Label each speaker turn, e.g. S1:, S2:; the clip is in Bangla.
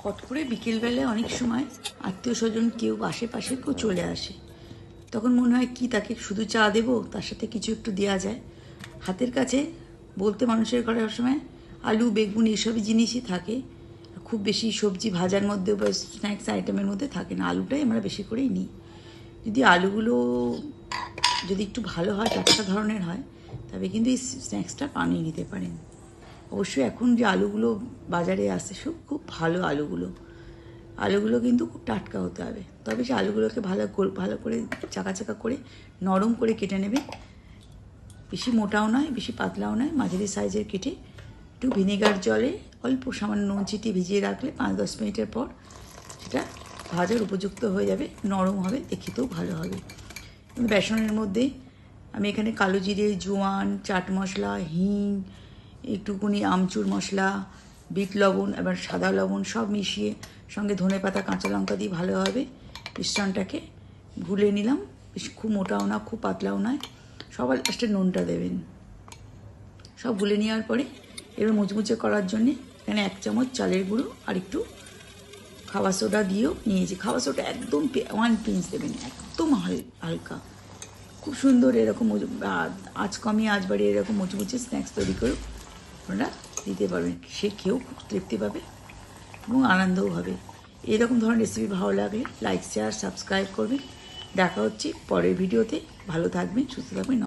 S1: হট করে বিকেলবেলায় অনেক সময় আত্মীয় স্বজন কেউ আশেপাশে কেউ চলে আসে, তখন মনে হয় কি তাকে শুধু চা দেবো, তার সাথে কিছু একটু দেওয়া যায়। হাতের কাছে বলতে মানুষের ঘরে সময় আলু বেগুন এইসবই জিনিসই থাকে, খুব বেশি সবজি ভাজার মধ্যে বা স্ন্যাক্স আইটেমের মধ্যে থাকে না। আলুটাই আমরা বেশি করেই নিই। যদি আলুগুলো যদি একটু ভালো হয়, টাটকা ধরনের হয়, তবে কিন্তু এই স্ন্যাক্সটা বানিয়ে নিতে পারেন। অবশ্যই এখন যে আলুগুলো বাজারে আসছে সব খুব ভালো আলুগুলো কিন্তু খুব টাটকা হতে হবে। তবে সে আলুগুলোকে ভালো করে চাকা চাকা করে নরম করে কেটে নেবে। বেশি মোটাও নয়, বেশি পাতলাও নয়, মাঝারি সাইজের কেটে একটু ভিনেগার জলে অল্প সামান্য নুন চিটিয়ে ভিজিয়ে রাখলে 5-10 মিনিটের পর সেটা ভাজার উপযুক্ত হয়ে যাবে, নরম হবে, দেখিতেও ভালো হবে। বেসনের মধ্যে আমি এখানে কালো জিরে, জোয়ান, চাট মশলা, হিং, একটুকুনি আমচুর মশলা, বিট লবণ, এবার সাদা লবণ সব মিশিয়ে সঙ্গে ধনেপাতা কাঁচা লঙ্কা দিয়ে ভালোভাবে মিশ্রণটাকে গুলে নিলাম। বেশ খুব মোটাও না, খুব পাতলাও নয়। সবার লাস্টে নুনটা দেবেন। সব গুলে নেওয়ার পরে এবার মুচমুচে করার জন্যে এখানে 1 চামচ চালের গুঁড়ো আর একটু খাবার সোডা দিয়েও নিয়েছি। খাবার সোডা একদম 1 পিঞ্চ দেবেন, একদম হালকা। খুব সুন্দর এরকম আঁচ কমিয়ে আঁচ বাড়িয়ে এরকম মুচমুচে স্ন্যাক্স তৈরি করে আপনারা দিতে পারবেন। সে খেয়েও খুব তৃপ্তি পাবে এবং আনন্দও হবে। এরকম ধরনের রেসিপি ভালো লাগলে লাইক শেয়ার সাবস্ক্রাইব করবেন। দেখা হচ্ছে পরের ভিডিওতে। ভালো থাকবেন, সুস্থ থাকবেন।